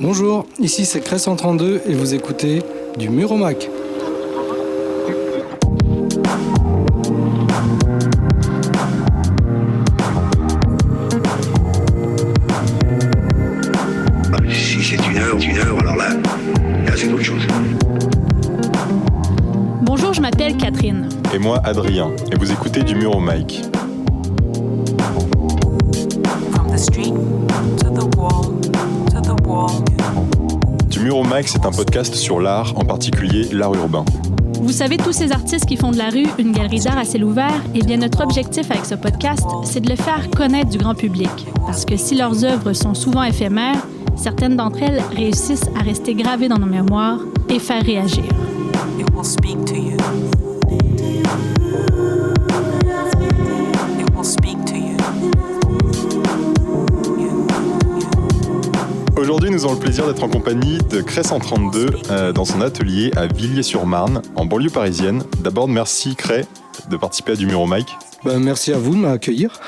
Bonjour, ici c'est Cré 132 et vous écoutez du Mur au Mac. Si c'est une heure, alors là, c'est autre chose. Bonjour, je m'appelle Catherine. Et moi, Adrien. Et vous écoutez du Mur au Mic. Du Mur au Mic, c'est un podcast sur l'art, en particulier l'art urbain. Vous savez, tous ces artistes qui font de la rue une galerie d'art à ciel ouvert, eh bien notre objectif avec ce podcast, c'est de le faire connaître du grand public. Parce que si leurs œuvres sont souvent éphémères, certaines d'entre elles réussissent à rester gravées dans nos mémoires et faire réagir. It will speak to you. It will speak to you. Aujourd'hui, nous avons le plaisir d'être en compagnie de Cré 132 dans son atelier à Villiers-sur-Marne, en banlieue parisienne. D'abord, merci Cré de participer à du Mur au Mic. Merci à vous de m'accueillir.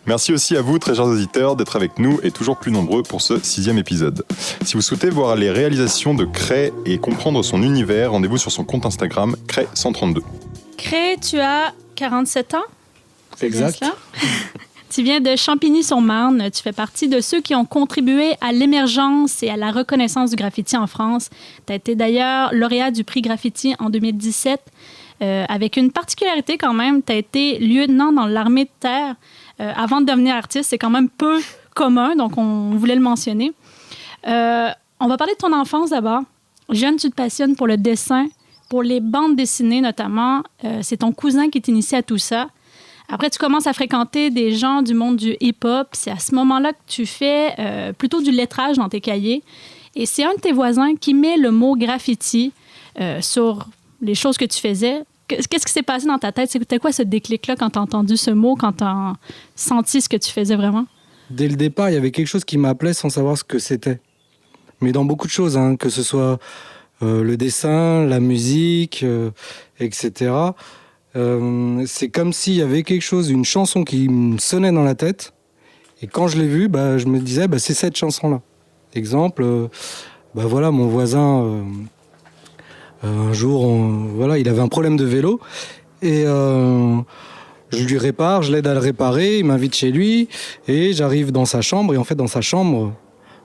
Merci aussi à vous, très chers auditeurs, d'être avec nous et toujours plus nombreux pour ce 6e épisode. Si vous souhaitez voir les réalisations de Cré et comprendre son univers, rendez-vous sur son compte Instagram, Cré132. Cré, tu as 47 ans? Exact. Tu viens de Champigny-sur-Marne. Tu fais partie de ceux qui ont contribué à l'émergence et à la reconnaissance du graffiti en France. Tu as été d'ailleurs lauréat du prix Graffiti en 2017. Avec une particularité quand même, tu as été lieutenant dans l'armée de terre avant de devenir artiste. C'est quand même peu commun, donc on voulait le mentionner. On va parler de ton enfance d'abord. Jeune, tu te passionnes pour le dessin, pour les bandes dessinées notamment. C'est ton cousin qui t'initie à tout ça. Après, tu commences à fréquenter des gens du monde du hip-hop. C'est à ce moment-là que tu fais plutôt du lettrage dans tes cahiers. Et c'est un de tes voisins qui met le mot graffiti sur les choses que tu faisais. Qu'est-ce qui s'est passé dans ta tête? C'était quoi ce déclic-là quand tu as entendu ce mot, quand tu as senti ce que tu faisais vraiment? Dès le départ, il y avait quelque chose qui m'appelait sans savoir ce que c'était. Mais dans beaucoup de choses, que ce soit le dessin, la musique, etc. C'est comme s'il y avait quelque chose, une chanson qui me sonnait dans la tête. Et quand je l'ai vue, je me disais, c'est cette chanson-là. Exemple, voilà, mon voisin... un jour, il avait un problème de vélo et je lui répare, je l'aide à le réparer, il m'invite chez lui et j'arrive dans sa chambre et en fait dans sa chambre,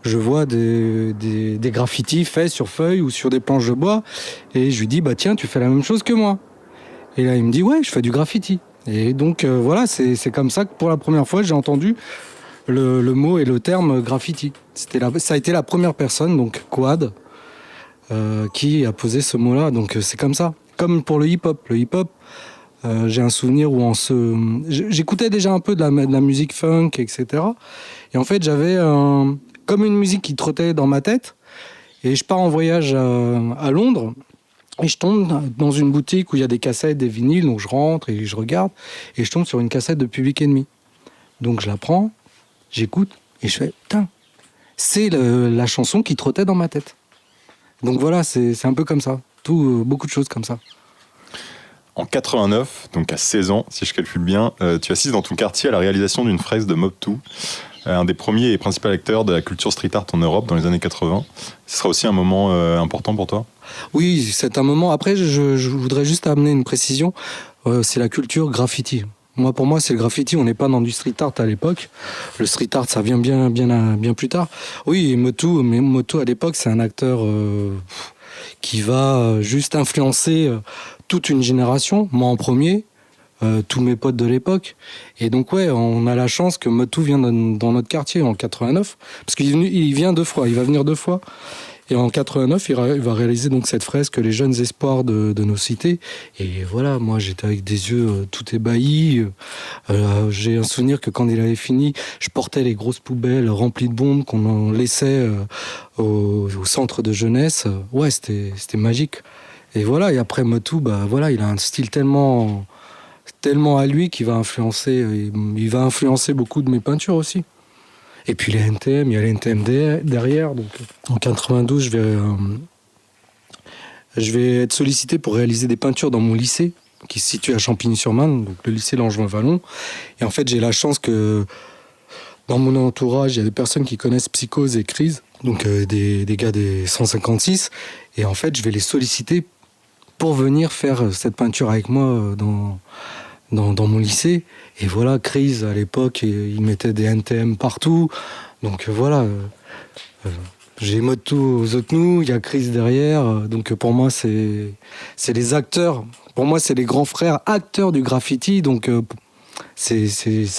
je vois des graffitis faits sur feuilles ou sur des planches de bois et je lui dis tiens, tu fais la même chose que moi. Et là il me dit ouais, je fais du graffiti. Et donc c'est comme ça que pour la première fois j'ai entendu le mot et le terme graffiti. Ça a été la première personne, donc Quad, qui a posé ce mot-là. Donc c'est comme ça. Comme pour le hip-hop. Le hip-hop, j'ai un souvenir où j'écoutais déjà un peu de la musique funk, etc. Et en fait, j'avais comme une musique qui trottait dans ma tête. Et je pars en voyage à Londres. Et je tombe dans une boutique où il y a des cassettes, des vinyles. Donc je rentre et je regarde. Et je tombe sur une cassette de Public Enemy. Donc je la prends, j'écoute. Et je fais, putain, c'est la chanson qui trottait dans ma tête. Donc voilà, c'est un peu comme ça. Beaucoup de choses comme ça. En 89, donc à 16 ans, si je calcule bien, tu assistes dans ton quartier à la réalisation d'une fresque de Mob 2, un des premiers et principaux acteurs de la culture street art en Europe dans les années 80. Ce sera aussi un moment important pour toi? Oui, c'est un moment. Après, je voudrais juste amener une précision. C'est la culture graffiti. Pour moi, c'est le graffiti. On n'est pas dans du street art à l'époque. Le street art, ça vient bien plus tard. Oui, Moto à l'époque, c'est un acteur qui va juste influencer toute une génération. Moi en premier, tous mes potes de l'époque. Et donc on a la chance que Moto vienne dans notre quartier en 89, parce qu'il vient 2 fois. Il va venir 2 fois. Et en 89, il va réaliser donc cette fresque, les jeunes espoirs de nos cités. Et voilà, moi j'étais avec des yeux tout ébahis. J'ai un souvenir que quand il avait fini, je portais les grosses poubelles remplies de bombes qu'on en laissait au centre de jeunesse. Ouais, c'était magique. Et voilà, et après Motu, il a un style tellement à lui qu'il va influencer. Il va influencer beaucoup de mes peintures aussi. Et puis les NTM, il y a les NTM derrière. Donc, en 92, je vais être sollicité pour réaliser des peintures dans mon lycée, qui se situe à Champigny-sur-Marne, donc le lycée Langevin-Vallon. Et en fait, j'ai la chance que Dans mon entourage, il y a des personnes qui connaissent Psychose et Crise, donc des gars des 156. Et en fait, je vais les solliciter pour venir faire cette peinture avec moi dans mon lycée. Et voilà, Crise, à l'époque, ils mettaient des NTM partout. Donc voilà, j'ai mode tout aux autres nous, il y a Crise derrière. Donc pour moi, c'est les acteurs. Pour moi, c'est les grands frères acteurs du graffiti. Donc c'est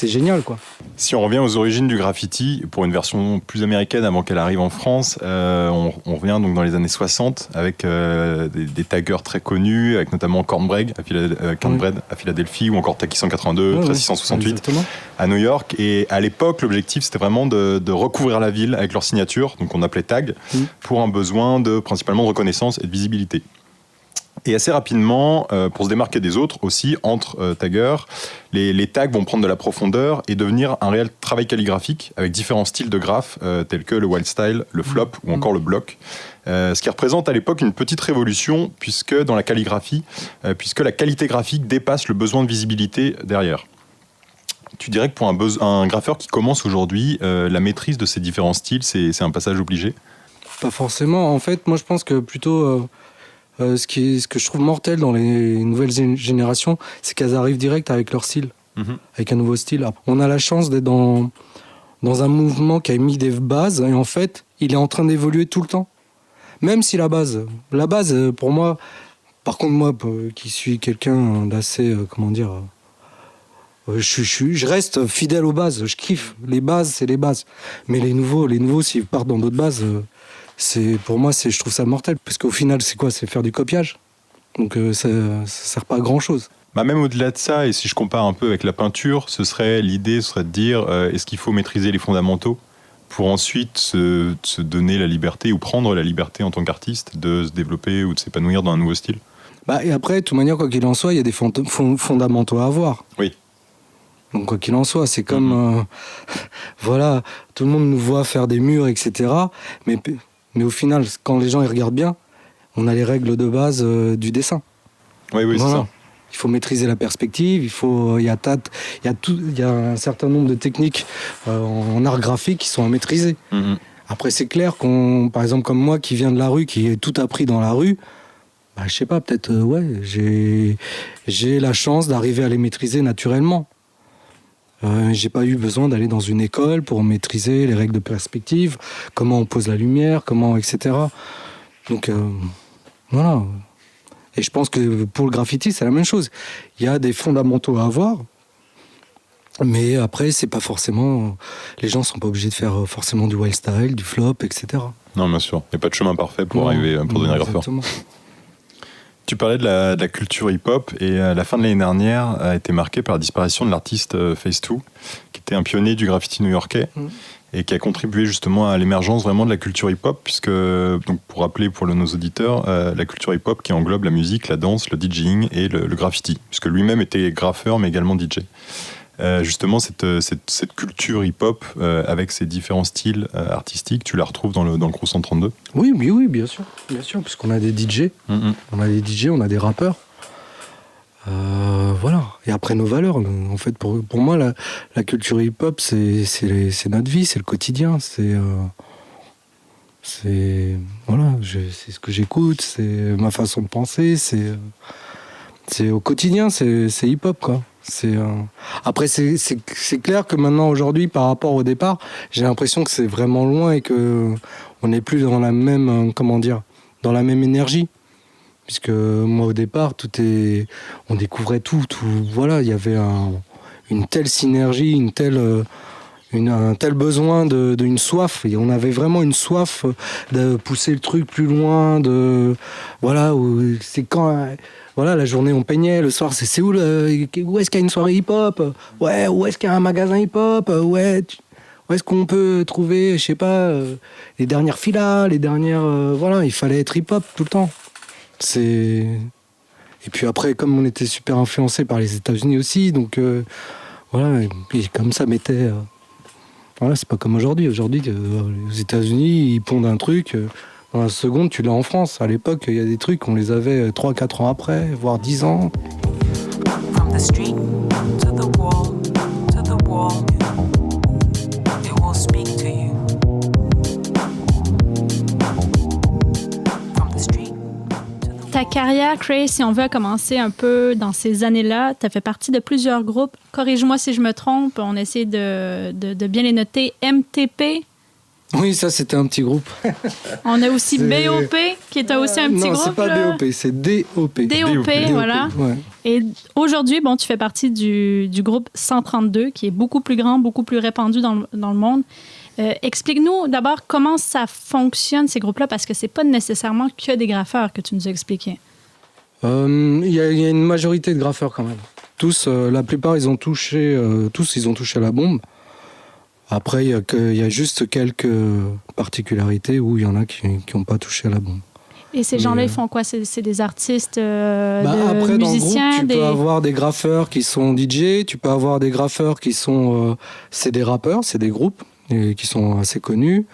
génial, quoi. Si on revient aux origines du graffiti, pour une version plus américaine avant qu'elle arrive en France, on revient donc dans les années 60 avec des taggers très connus, avec notamment Cornbread à Philadelphie, ou encore Taki 182, 13668 à New York. Et à l'époque, l'objectif, c'était vraiment de recouvrir la ville avec leur signature, donc on appelait tag, pour un besoin principalement de reconnaissance et de visibilité. Et assez rapidement, pour se démarquer des autres aussi, entre taggers, les tags vont prendre de la profondeur et devenir un réel travail calligraphique avec différents styles de graphes tels que le wild style, le flop ou encore le bloc. Ce qui représente à l'époque une petite révolution puisque dans la calligraphie, puisque la qualité graphique dépasse le besoin de visibilité derrière. Tu dirais que pour un graffeur qui commence aujourd'hui, la maîtrise de ces différents styles, c'est un passage obligé ? Pas forcément. En fait, moi je pense que plutôt... ce que je trouve mortel dans les nouvelles générations, c'est qu'elles arrivent direct avec leur style, avec un nouveau style. On a la chance d'être dans un mouvement qui a mis des bases, et en fait, il est en train d'évoluer tout le temps. Même si la base pour moi, par contre moi, qui suis quelqu'un d'assez, je reste fidèle aux bases, je kiffe. Les bases, c'est les bases. Mais les nouveaux, s'ils partent dans d'autres bases... pour moi, je trouve ça mortel. Parce qu'au final, c'est quoi ? C'est faire du copiage. Donc ça sert pas à grand-chose. Même au-delà de ça, et si je compare un peu avec la peinture, l'idée serait de dire est-ce qu'il faut maîtriser les fondamentaux pour ensuite se donner la liberté ou prendre la liberté en tant qu'artiste de se développer ou de s'épanouir dans un nouveau style ? Et après, de toute manière, quoi qu'il en soit, il y a des fondamentaux à avoir. Oui. Donc quoi qu'il en soit, c'est comme... voilà, tout le monde nous voit faire des murs, etc. Mais au final, quand les gens ils regardent bien, on a les règles de base du dessin. Oui, voilà. C'est ça. Il faut maîtriser la perspective, il y a un certain nombre de techniques en art graphique qui sont à maîtriser. Après, c'est clair par exemple, comme moi qui viens de la rue, qui ai tout appris dans la rue, je sais pas, peut-être, j'ai la chance d'arriver à les maîtriser naturellement. J'ai pas eu besoin d'aller dans une école pour maîtriser les règles de perspective, comment on pose la lumière, etc. Donc voilà. Et je pense que pour le graffiti, c'est la même chose. Il y a des fondamentaux à avoir, mais après, c'est pas forcément... Les gens sont pas obligés de faire forcément du wild style, du flop, etc. Non, bien sûr. Il n'y a pas de chemin parfait pour devenir graffeur. Tu parlais de la culture hip-hop, et la fin de l'année dernière a été marquée par la disparition de l'artiste Face2, qui était un pionnier du graffiti new-yorkais, et qui a contribué justement à l'émergence vraiment de la culture hip-hop, puisque, donc pour rappeler pour nos auditeurs, la culture hip-hop qui englobe la musique, la danse, le DJing et le graffiti, puisque lui-même était graffeur mais également DJ. Justement, cette culture hip-hop avec ses différents styles artistiques, tu la retrouves dans le Crew 132 ? Oui, bien sûr, puisqu'on a des DJ, on a des rappeurs. Voilà. Et après, nos valeurs. En fait, pour moi, la culture hip-hop, c'est notre vie, c'est le quotidien. C'est ce que j'écoute, c'est ma façon de penser, c'est au quotidien, c'est hip-hop, quoi. Après, c'est clair que maintenant, aujourd'hui, par rapport au départ, j'ai l'impression que c'est vraiment loin et que on n'est plus dans la même, dans la même énergie. Puisque moi, au départ, on découvrait tout. Voilà, il y avait une telle synergie, un tel besoin d'une soif. Et on avait vraiment une soif de pousser le truc plus loin. C'est quand... Voilà, la journée on peignait, le soir c'est où est-ce qu'il y a une soirée hip-hop ? Ouais, où est-ce qu'il y a un magasin hip-hop ? Ouais, où est-ce qu'on peut trouver, je sais pas, les dernières filas, voilà, il fallait être hip-hop tout le temps. Et puis après, comme on était super influencé par les États-Unis aussi, donc voilà, et comme ça mettait... voilà, c'est pas comme aujourd'hui. Aujourd'hui, aux États-Unis, ils pondent un truc... dans la seconde, tu l'as en France. À l'époque, il y a des trucs, on les avait 3-4 ans après, voire 10 ans. From the street to the wall, carrière, Cray, si on veut commencer un peu dans ces années-là, tu as fait partie de plusieurs groupes. Corrige-moi si je me trompe, on essaie de bien les noter. MTP. Oui, ça, c'était un petit groupe. On a aussi BOP, qui est aussi un petit non, groupe. c'est pas là. BOP, c'est DOP. DOP, voilà. Ouais. Et aujourd'hui, bon, tu fais partie du groupe 132, qui est beaucoup plus grand, beaucoup plus répandu dans le monde. Explique-nous d'abord comment ça fonctionne, ces groupes-là, parce que c'est pas nécessairement que des graffeurs que tu nous as expliqué. Il y a une majorité de graffeurs quand même. Tous, la plupart, ils ont touché à la bombe. Après, il y a juste quelques particularités où il y en a qui n'ont pas touché à la bombe. Et ces gens-là, ils font quoi? C'est des artistes, après, musiciens? Dans le groupe, tu peux avoir des graffeurs qui sont DJ, tu peux avoir des graffeurs qui sont... c'est des rappeurs, c'est des groupes et qui sont assez connus.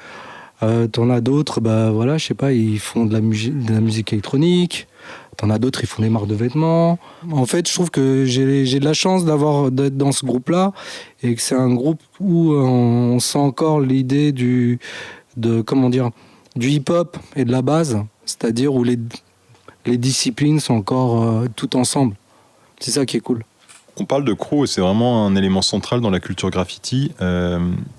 T'en as d'autres, voilà, je sais pas, ils font de la musique électronique. T'en as d'autres, ils font des marques de vêtements. En fait, je trouve que j'ai de la chance d'être dans ce groupe-là et que c'est un groupe où on sent encore l'idée du hip-hop et de la base, c'est-à-dire où les disciplines sont encore toutes ensemble. C'est ça qui est cool. On parle de crew et c'est vraiment un élément central dans la culture graffiti.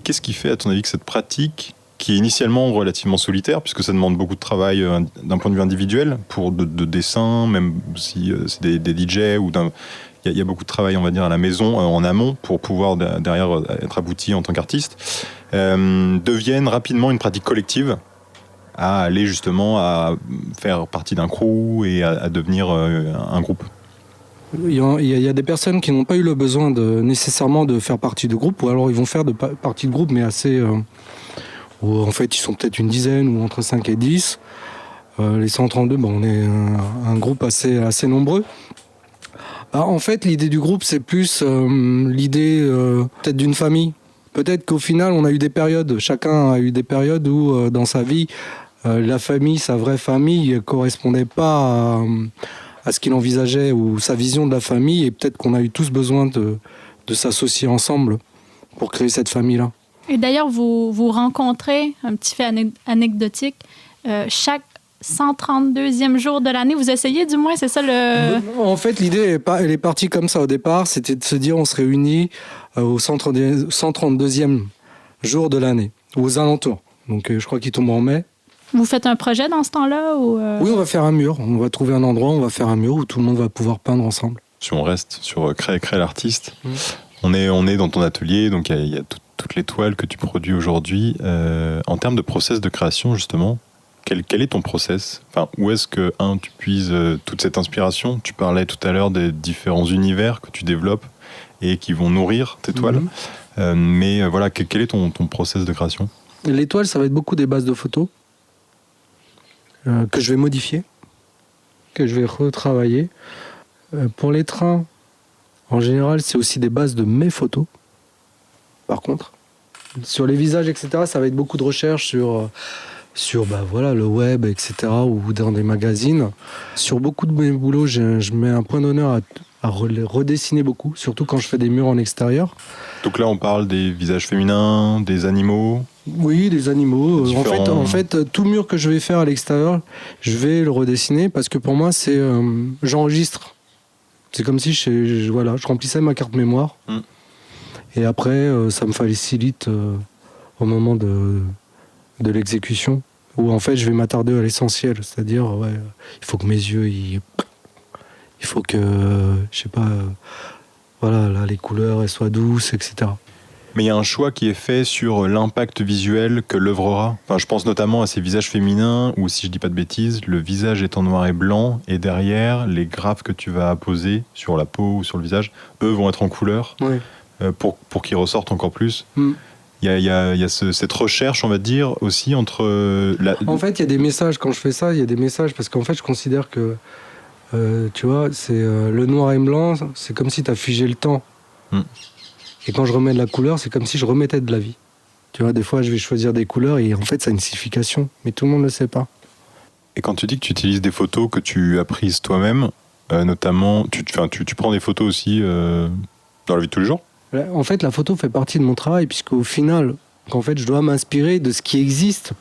Qu'est-ce qui fait, à ton avis, que cette pratique, qui est initialement relativement solitaire, puisque ça demande beaucoup de travail d'un point de vue individuel, pour de dessin, même si c'est des DJ, ou il y a beaucoup de travail, on va dire, à la maison, en amont, pour pouvoir derrière être abouti en tant qu'artiste, deviennent rapidement une pratique collective, à aller justement à faire partie d'un crew et à devenir un groupe. Il y a des personnes qui n'ont pas eu le besoin nécessairement de faire partie de groupe, ou alors ils vont faire partie de groupe, mais assez... où en fait ils sont peut-être une dizaine ou entre 5 et 10. Les 132, on est un groupe assez nombreux. En fait, l'idée du groupe, c'est plus l'idée peut-être d'une famille. Peut-être qu'au final, on a eu des périodes, chacun a eu des périodes où dans sa vie, la famille, sa vraie famille, ne correspondait pas à ce qu'il envisageait ou sa vision de la famille. Et peut-être qu'on a eu tous besoin de s'associer ensemble pour créer cette famille-là. Et d'ailleurs, vous rencontrez, un petit fait anecdotique, chaque 132e jour de l'année, vous essayez du moins, c'est ça le... En fait, l'idée, elle est partie comme ça au départ, c'était de se dire on se réunit au 132e jour de l'année, aux alentours. Donc je crois qu'il tombe en mai. Vous faites un projet dans ce temps-là ou Oui, on va faire un mur, on va trouver un endroit, on va faire un mur où tout le monde va pouvoir peindre ensemble. Si on reste sur créer l'artiste, on est dans ton atelier, donc il y a toutes les toiles que tu produis aujourd'hui. En termes de process de création, justement, quel est ton process? Enfin, où est-ce que, tu puises toute cette inspiration? Tu parlais tout à l'heure des différents univers que tu développes et qui vont nourrir tes toiles. Mais voilà, quel est ton process de création? Les toiles, ça va être beaucoup des bases de photos que je vais modifier, que je vais retravailler. Pour les trains, en général, c'est aussi des bases de mes photos. Par contre, sur les visages, etc., ça va être beaucoup de recherches sur le web, etc., ou dans des magazines. Sur beaucoup de mes boulots, je mets un point d'honneur à redessiner beaucoup, surtout quand je fais des murs en extérieur. Donc là, on parle des visages féminins, des animaux. Oui, des animaux. En fait, tout mur que je vais faire à l'extérieur, je vais le redessiner parce que pour moi, c'est j'enregistre. C'est comme si je remplissais ma carte mémoire. Et après, ça me facilite au moment de l'exécution, où en fait, je vais m'attarder à l'essentiel. C'est-à-dire, il faut que mes yeux, il faut que, je sais pas, les couleurs elles soient douces, etc. Mais il y a un choix qui est fait sur l'impact visuel que l'œuvre aura. Enfin, je pense notamment à ces visages féminins où, si je dis pas de bêtises, le visage est en noir et blanc et derrière, les graphes que tu vas apposer sur la peau ou sur le visage, eux vont être en couleur pour qu'ils ressortent encore plus. Il y a cette recherche, on va dire, aussi entre... En fait, il y a des messages. Quand je fais ça, il y a des messages parce qu'en fait, je considère que, tu vois, c'est le noir et blanc, c'est comme si tu as figé le temps. Et quand je remets de la couleur, c'est comme si je remettais de la vie. Tu vois, des fois, je vais choisir des couleurs et en fait, ça a une signification. Mais tout le monde ne le sait pas. Et quand tu dis que tu utilises des photos que tu as prises toi-même, notamment, tu prends des photos aussi dans la vie de tous les jours? En fait, la photo fait partie de mon travail, puisqu'au final, en fait, je dois m'inspirer de ce qui existe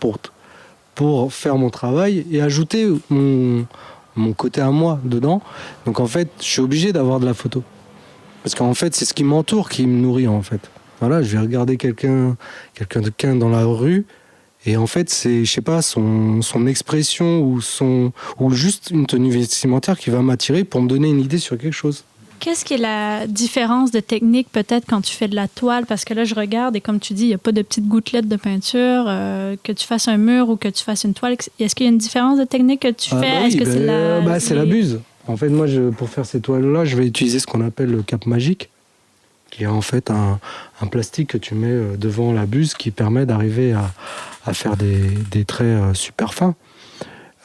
pour faire mon travail et ajouter mon côté à moi dedans. Donc en fait, je suis obligé d'avoir de la photo. Parce qu'en fait, c'est ce qui m'entoure qui me nourrit en fait. Voilà, je vais regarder quelqu'un dans la rue et en fait, c'est, je sais pas, son expression ou juste une tenue vestimentaire qui va m'attirer pour me donner une idée sur quelque chose. Qu'est-ce qui est la différence de technique peut-être quand tu fais de la toile? Parce que là, je regarde et comme tu dis, il n'y a pas de petites gouttelettes de peinture, que tu fasses un mur ou que tu fasses une toile. Est-ce qu'il y a une différence de technique que tu fais? Est-ce que c'est la buse. En fait, moi, pour faire ces toiles-là, je vais utiliser ce qu'on appelle le cap magique, qui est en fait un plastique que tu mets devant la buse qui permet d'arriver à faire des traits super fins.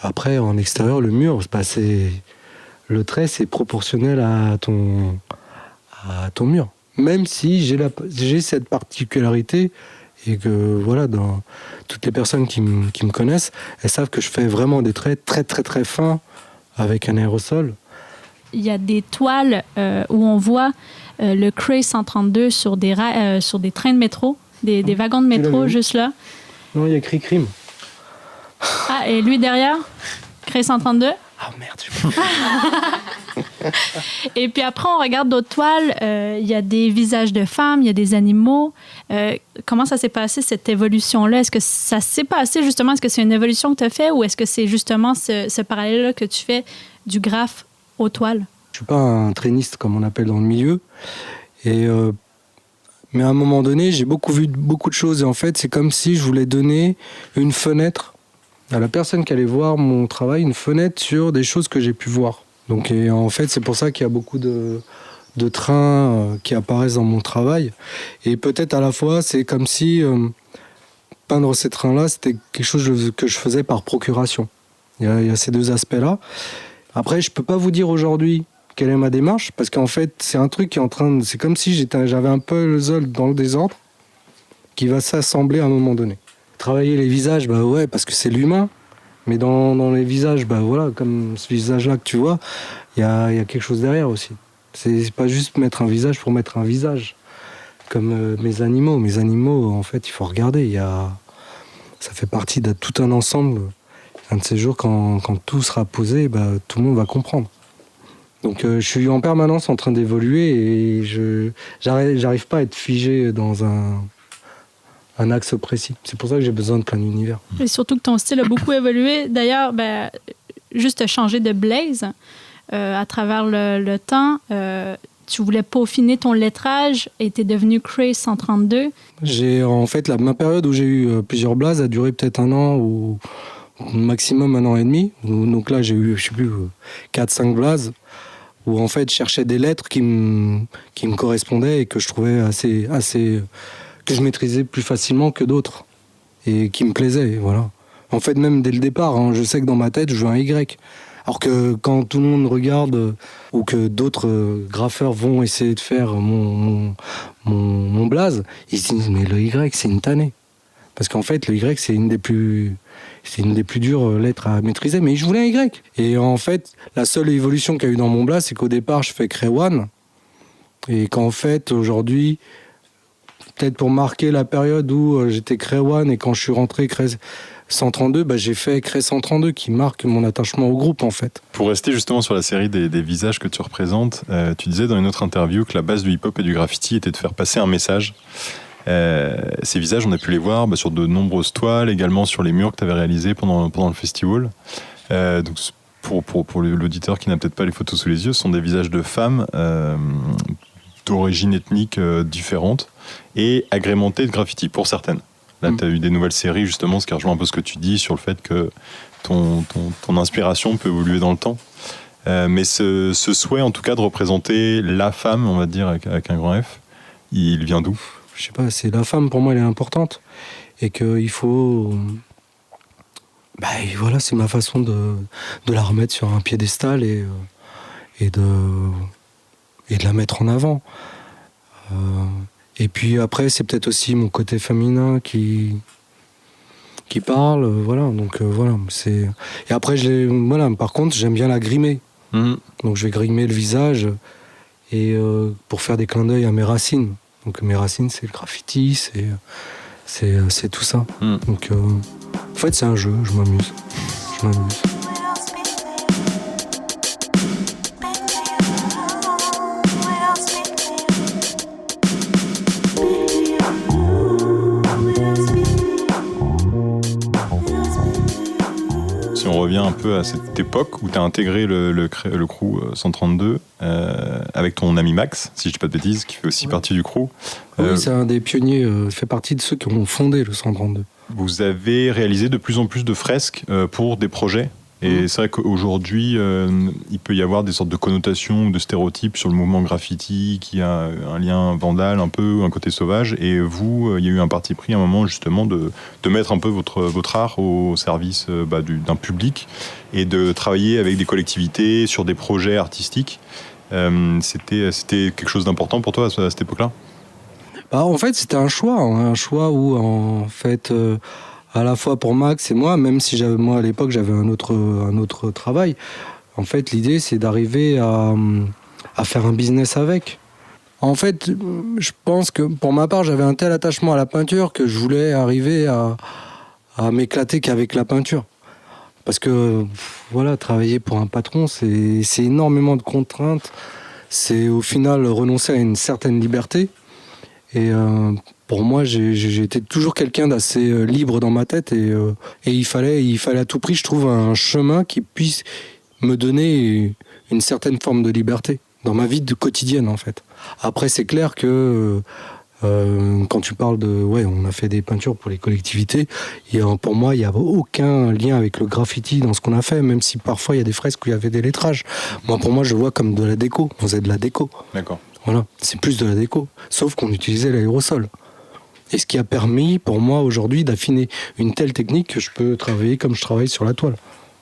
Après, en extérieur, le mur, le trait, c'est proportionnel à ton mur. Même si j'ai cette particularité et que, voilà, dans toutes les personnes qui me connaissent, elles savent que je fais vraiment des traits très, très, très fins avec un aérosol. Il y a des toiles où on voit le Cray 132 sur des trains de métro, des wagons de métro juste là. Non, il y a écrit crime. Ah, et lui derrière, Cray 132. Ah merde, Et puis après, on regarde d'autres toiles. Il y a des visages de femmes, il y a des animaux. Comment ça s'est passé, cette évolution-là? Est-ce que ça s'est passé, justement? Est-ce que c'est une évolution que tu as fait ou est-ce que c'est justement ce parallèle-là que tu fais du graphe aux toiles? Je suis pas un traîniste, comme on appelle dans le milieu. Mais à un moment donné, j'ai vu beaucoup de choses. Et en fait, c'est comme si je voulais donner une fenêtre à la personne qui allait voir mon travail, une fenêtre sur des choses que j'ai pu voir. Donc, en fait, c'est pour ça qu'il y a beaucoup de trains qui apparaissent dans mon travail. Et peut-être à la fois, c'est comme si peindre ces trains-là, c'était quelque chose que je faisais par procuration. Il y a ces deux aspects-là. Après, je peux pas vous dire aujourd'hui quelle est ma démarche, parce qu'en fait, c'est un truc qui est en train de... C'est comme si j'avais un puzzle dans le désordre qui va s'assembler à un moment donné. Travailler les visages, bah ouais, parce que c'est l'humain. Mais dans les visages, bah voilà, comme ce visage-là que tu vois, il y a quelque chose derrière aussi. C'est pas juste mettre un visage pour mettre un visage. Comme mes animaux. Mes animaux, en fait, il faut regarder. Ça fait partie de tout un ensemble. Un de ces jours, quand tout sera posé, bah, tout le monde va comprendre. Donc je suis en permanence en train d'évoluer et j'arrive pas à être figé dans un axe précis. C'est pour ça que j'ai besoin de plein d'univers. Et surtout que ton style a beaucoup évolué. D'ailleurs, juste changer de blaze à travers le temps. Tu voulais peaufiner ton lettrage et t'es devenu Cray 132. En fait, ma période où j'ai eu plusieurs blazes a duré peut-être 1 an ou maximum 1 an et demi. Donc là, j'ai eu, je sais plus, 4-5 blazes où en fait, je cherchais des lettres qui me correspondaient et que je trouvais assez que je maîtrisais plus facilement que d'autres et qui me plaisaient, voilà. En fait, même dès le départ, je sais que dans ma tête, je veux un Y. Alors que quand tout le monde regarde ou que d'autres graffeurs vont essayer de faire mon blaze, ils se disent mais le Y c'est une tannée. Parce qu'en fait le Y c'est une des plus dures lettres à maîtriser, mais je voulais un Y. Et en fait la seule évolution qu'il y a eu dans mon blaze, c'est qu'au départ je fais Cray One et qu'en fait aujourd'hui, peut-être pour marquer la période où j'étais Cray One et quand je suis rentré Cray 132, j'ai fait Cray 132 qui marque mon attachement au groupe en fait. Pour rester justement sur la série des visages que tu représentes, tu disais dans une autre interview que la base du hip-hop et du graffiti était de faire passer un message. Ces visages, on a pu les voir sur de nombreuses toiles, également sur les murs que tu avais réalisés pendant le festival. Donc pour l'auditeur qui n'a peut-être pas les photos sous les yeux, ce sont des visages de femmes d'origine ethnique différente et agrémentés de graffiti pour certaines. Là, tu as eu des nouvelles séries, justement, ce qui rejoint un peu ce que tu dis sur le fait que ton inspiration peut évoluer dans le temps. Mais ce souhait, en tout cas, de représenter la femme, on va dire, avec un grand F, il vient d'où ? Je sais pas, c'est la femme, pour moi, elle est importante. Et qu'il faut... voilà, c'est ma façon de la remettre sur un piédestal et de la mettre en avant. Et puis après, c'est peut-être aussi mon côté féminin qui parle, voilà. Donc voilà, c'est. Et après, par contre, j'aime bien la grimer. Donc je vais grimer le visage et pour faire des clins d'œil à mes racines. Donc mes racines, c'est le graffiti, c'est tout ça. Donc en fait, c'est un jeu. Je m'amuse. revient un peu à cette époque où tu as intégré le crew 132 avec ton ami Max, si je dis pas de bêtises, qui fait aussi partie du crew. Oui, c'est un des pionniers, fait partie de ceux qui ont fondé le 132. Vous avez réalisé de plus en plus de fresques pour des projets. Et c'est vrai qu'aujourd'hui, il peut y avoir des sortes de connotations ou de stéréotypes sur le mouvement graffiti qui a un lien vandale un peu, un côté sauvage. Et vous, il y a eu un parti pris à un moment justement de mettre un peu votre art au service d'un public et de travailler avec des collectivités sur des projets artistiques. C'était quelque chose d'important pour toi à cette époque-là ? En fait, c'était un choix où en fait... à la fois pour Max et moi, même si moi à l'époque j'avais un autre travail, en fait l'idée c'est d'arriver à faire un business avec. En fait, je pense que pour ma part j'avais un tel attachement à la peinture que je voulais arriver à m'éclater qu'avec la peinture. Parce que voilà, travailler pour un patron c'est énormément de contraintes, c'est au final renoncer à une certaine liberté. Et pour moi, j'ai été toujours quelqu'un d'assez libre dans ma tête et il fallait à tout prix, je trouve, un chemin qui puisse me donner une certaine forme de liberté dans ma vie quotidienne, en fait. Après, c'est clair que quand tu parles on a fait des peintures pour les collectivités, pour moi, il n'y a aucun lien avec le graffiti dans ce qu'on a fait, même si parfois il y a des fresques où il y avait des lettrages. Pour moi, je vois comme de la déco. On faisait de la déco. D'accord. Voilà, c'est plus de la déco, sauf qu'on utilisait l'aérosol. Et ce qui a permis pour moi aujourd'hui d'affiner une telle technique que je peux travailler comme je travaille sur la toile.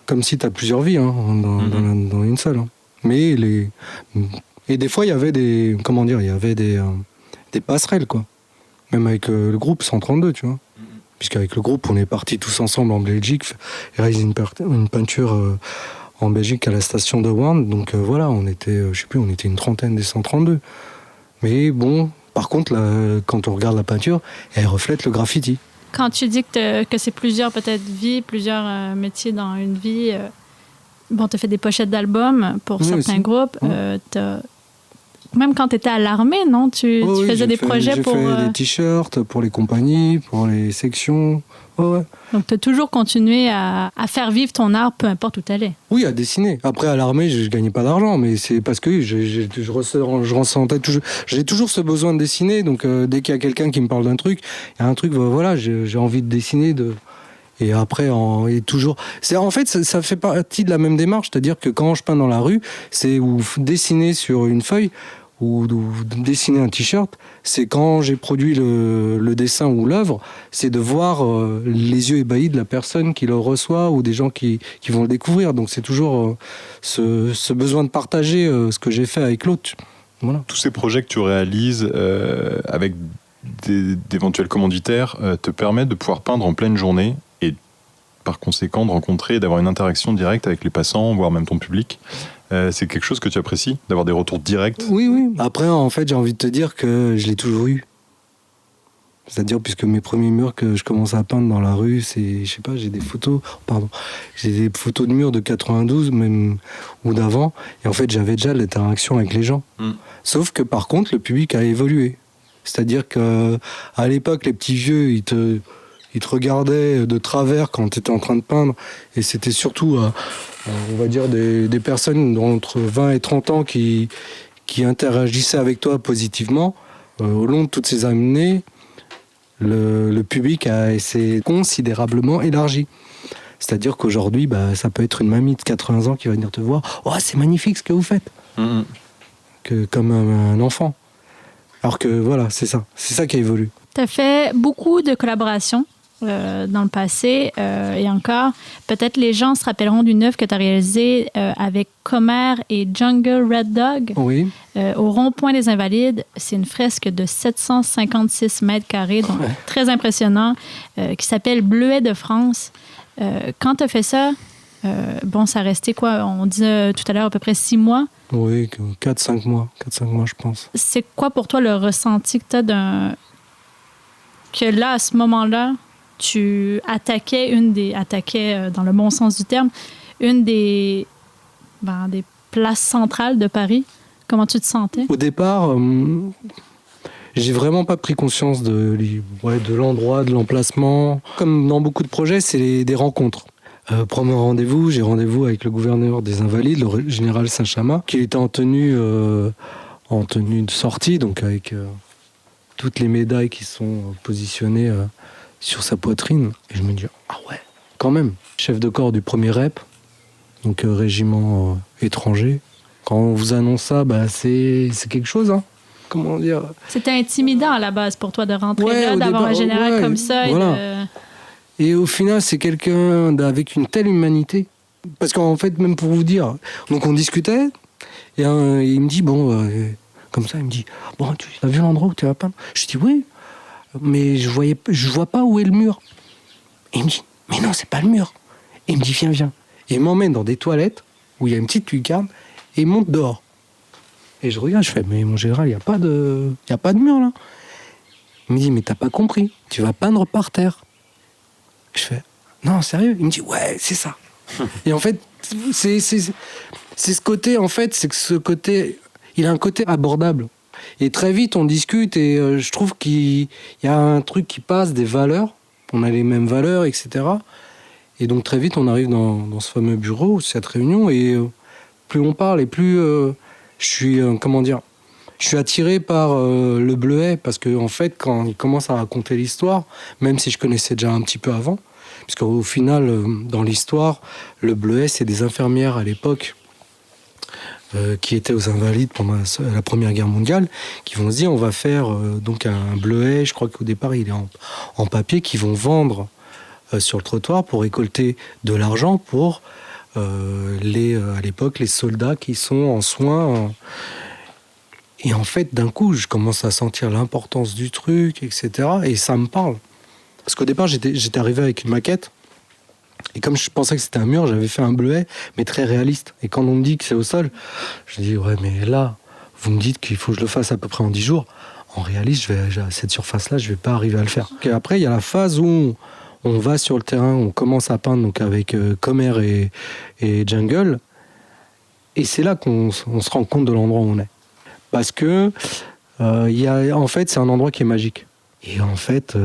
Comme si tu as plusieurs vies dans une seule. Mais et des fois il y avait des passerelles quoi. Même avec le groupe 132, tu vois. Puisqu'avec le groupe on est partis tous ensemble en Belgique réaliser une peinture en Belgique à la station de Warn, donc voilà, on était une trentaine des 132. Mais bon, par contre, là, quand on regarde la peinture, elle reflète le graffiti. Quand tu dis que c'est plusieurs peut-être vies, plusieurs métiers dans une vie, tu as fait des pochettes d'albums pour certains groupes, même quand tu étais à l'armée, non? Tu faisais des projets pour... J'ai fait des t-shirts pour les compagnies, pour les sections. Ouais. Donc, tu as toujours continué à faire vivre ton art, peu importe où tu allais. Oui, à dessiner. Après, à l'armée, je gagnais pas d'argent, mais c'est parce que je ressentais toujours... J'ai toujours ce besoin de dessiner, donc dès qu'il y a quelqu'un qui me parle d'un truc, il y a un truc, j'ai envie de dessiner, Et après, en fait, ça fait partie de la même démarche, c'est-à-dire que quand je peins dans la rue, c'est dessiner sur une feuille ou dessiner un t-shirt, c'est quand j'ai produit le dessin ou l'œuvre, c'est de voir les yeux ébahis de la personne qui le reçoit ou des gens qui vont le découvrir. Donc c'est toujours ce besoin de partager ce que j'ai fait avec l'autre. Voilà. Tous ces projets que tu réalises avec d'éventuels commanditaires te permettent de pouvoir peindre en pleine journée et par conséquent de rencontrer et d'avoir une interaction directe avec les passants, voire même ton public. C'est quelque chose que tu apprécies, d'avoir des retours directs? Oui. Après, en fait, j'ai envie de te dire que je l'ai toujours eu. C'est-à-dire, puisque mes premiers murs que je commence à peindre dans la rue, c'est, je sais pas, j'ai des photos de murs de 92, même, ou d'avant. Et en fait, j'avais déjà l'interaction avec les gens. Sauf que, par contre, le public a évolué. C'est-à-dire qu'à l'époque, les petits vieux, ils te regardaient de travers quand tu étais en train de peindre. Et c'était surtout, on va dire, des personnes d'entre 20 et 30 ans qui interagissaient avec toi positivement. Au long de toutes ces années, le public s'est considérablement élargi. C'est-à-dire qu'aujourd'hui, ça peut être une mamie de 80 ans qui va venir te voir. « Oh, c'est magnifique ce que vous faites !» Comme un enfant. Alors que voilà, c'est ça qui a évolué. Tu as fait beaucoup de collaborations dans le passé et encore. Peut-être les gens se rappelleront d'une œuvre que tu as réalisée avec Comer et Jungle Red Dog. Oui. Au rond-point des Invalides. C'est une fresque de 756 mètres carrés, donc très impressionnant, qui s'appelle Bleuet de France. Quand tu as fait ça, ça restait quoi? On disait tout à l'heure à peu près 6 mois. Oui, 4-5 mois. 4-5 mois, je pense. C'est quoi pour toi le ressenti que tu as que là, à ce moment-là, tu attaquais dans le bon sens du terme, une des places centrales de Paris? Comment tu te sentais? Au départ, j'ai vraiment pas pris conscience de l'endroit, de l'emplacement. Comme dans beaucoup de projets, c'est des rencontres. Premier rendez-vous, j'ai rendez-vous avec le gouverneur des Invalides, le général Saint-Chamas, qui était en tenue de sortie, donc avec toutes les médailles qui sont positionnées sur sa poitrine. Et je me dis, ah ouais, quand même. Chef de corps du premier REP, donc régiment étranger. Quand on vous annonce ça, c'est quelque chose, hein. Comment dire? C'était intimidant à la base pour toi de rentrer là, au d'avoir départ, un général comme ça. Voilà. Et au final, c'est quelqu'un avec une telle humanité. Parce qu'en fait, même pour vous dire, donc on discutait, et il me dit, comme ça, il me dit, bon, tu as vu l'endroit où tu vas peindre? Je dis, oui, mais je vois pas où est le mur. Et il me dit, mais non, c'est pas le mur. Et il me dit, viens. Et il m'emmène dans des toilettes où il y a une petite lucarne et il monte dehors. Et je regarde, je fais, mais mon général, il n'y a pas de mur là. Il me dit, mais t'as pas compris, tu vas peindre par terre. Je fais, non, sérieux? Il me dit, ouais, c'est ça. Et en fait, c'est ce côté, il a un côté abordable. Et très vite, on discute et je trouve qu'il y a un truc qui passe, des valeurs. On a les mêmes valeurs, etc. Et donc très vite, on arrive dans ce fameux bureau, cette réunion, et plus on parle et plus je suis attiré par le Bleuet, parce que en fait, quand il commence à raconter l'histoire, même si je connaissais déjà un petit peu avant, parce qu'au final, dans l'histoire, le Bleuet, c'est des infirmières à l'époque qui étaient aux Invalides pendant la Première Guerre mondiale, qui vont se dire, on va faire donc un Bleuet, je crois qu'au départ, il est en papier, qui vont vendre sur le trottoir pour récolter de l'argent pour à l'époque, les soldats qui sont en soins. Et en fait, d'un coup, je commence à sentir l'importance du truc, etc. Et ça me parle. Parce qu'au départ, j'étais arrivé avec une maquette. Et comme je pensais que c'était un mur, j'avais fait un Bleuet, mais très réaliste. Et quand on me dit que c'est au sol, je dis, ouais, mais là, vous me dites qu'il faut que je le fasse à peu près en 10 jours. En réaliste, à cette surface-là, je ne vais pas arriver à le faire. Et après, il y a la phase où on va sur le terrain, on commence à peindre donc avec Comer et Jungle. Et c'est là qu'on se rend compte de l'endroit où on est. Parce que, en fait, c'est un endroit qui est magique. Et en fait,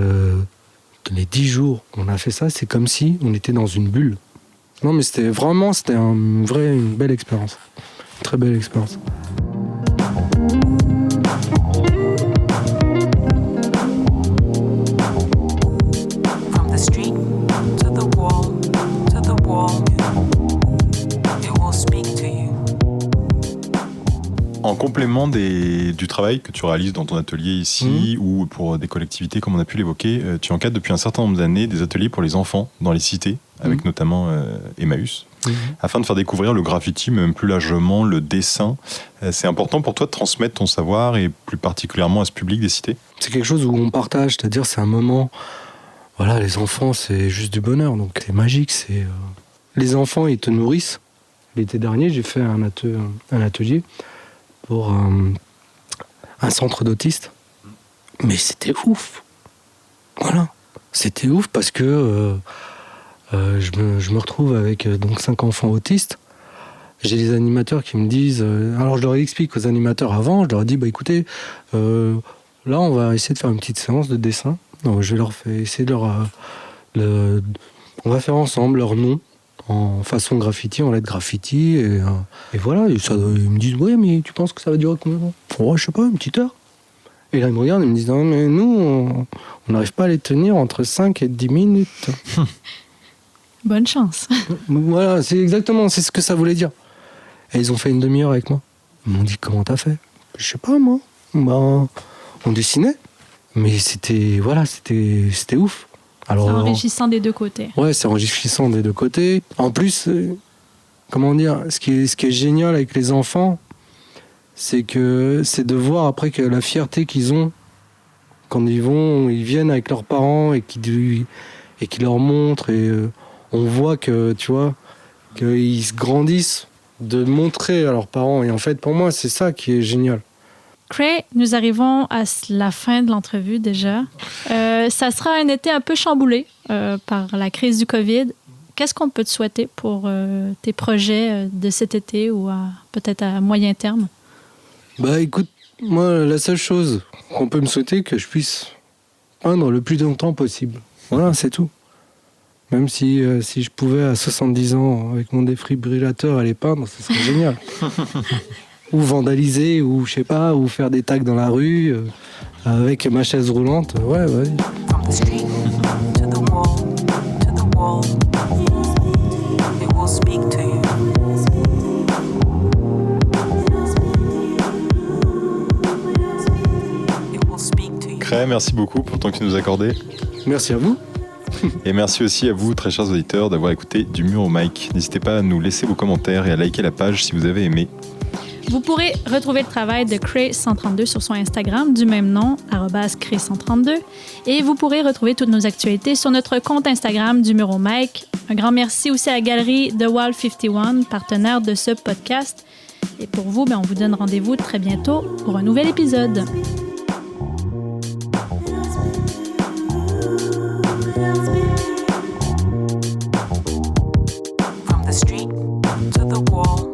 les 10 jours qu'on a fait ça, c'est comme si on était dans une bulle. Non, mais c'était une belle expérience. Une très belle expérience. En complément du travail que tu réalises dans ton atelier ici ou pour des collectivités comme on a pu l'évoquer, tu encadres depuis un certain nombre d'années des ateliers pour les enfants dans les cités, avec notamment Emmaüs, afin de faire découvrir le graffiti, mais même plus largement le dessin. C'est important pour toi de transmettre ton savoir et plus particulièrement à ce public des cités? C'est quelque chose où on partage, c'est-à-dire c'est un moment... Voilà, les enfants, c'est juste du bonheur, donc c'est magique. Les enfants, ils te nourrissent. L'été dernier, j'ai fait un atelier pour un centre d'autistes. Mais c'était ouf. Voilà. C'était ouf parce que je me retrouve avec donc 5 enfants autistes. J'ai des animateurs qui me disent... alors je leur explique aux animateurs avant, je leur dis, écoutez, là on va essayer de faire une petite séance de dessin. Donc, je vais leur essayer de on va faire ensemble leur nom en façon graffiti, en lettres graffiti. Et voilà, ils me disent, ouais, mais tu penses que ça va durer combien de temps? Oh, je sais pas, une petite heure. Et là, ils me regardent et me disent, non, mais nous, on n'arrive pas à les tenir entre 5 et 10 minutes. Bonne chance. Voilà, c'est ce que ça voulait dire. Et ils ont fait une demi-heure avec moi. Ils m'ont dit, comment t'as fait? Je sais pas, moi. On dessinait. Mais c'était ouf. Alors, c'est enrichissant des deux côtés. Ouais, c'est enrichissant des deux côtés. En plus, ce qui est génial avec les enfants, c'est de voir après que la fierté qu'ils ont quand ils viennent avec leurs parents et qui leur montrent, et on voit que, tu vois, qu'ils se grandissent de montrer à leurs parents. Et en fait, pour moi, c'est ça qui est génial. Cray, nous arrivons à la fin de l'entrevue déjà. Ça sera un été un peu chamboulé par la crise du COVID. Qu'est-ce qu'on peut te souhaiter pour tes projets de cet été ou peut-être à moyen terme? Écoute, moi, la seule chose qu'on peut me souhaiter, que je puisse peindre le plus longtemps possible. Voilà, c'est tout. Même si je pouvais à 70 ans, avec mon défibrillateur, aller peindre, ce serait génial. Ou vandaliser, ou je sais pas, ou faire des tags dans la rue, avec ma chaise roulante. Ouais, vas-y. From the street to the wall, it will speak to you. It will speak to you. Cré, merci beaucoup pour le temps que tu nous as accordé. Merci à vous. Et merci aussi à vous, très chers auditeurs, d'avoir écouté Du Mur au Mic. N'hésitez pas à nous laisser vos commentaires et à liker la page si vous avez aimé. Vous pourrez retrouver le travail de Cray132 sur son Instagram du même nom, @Cray132. Et vous pourrez retrouver toutes nos actualités sur notre compte Instagram du Mur au Mic. Un grand merci aussi à la galerie The Wall 51, partenaire de ce podcast. Et pour vous, on vous donne rendez-vous très bientôt pour un nouvel épisode. From the street to the wall.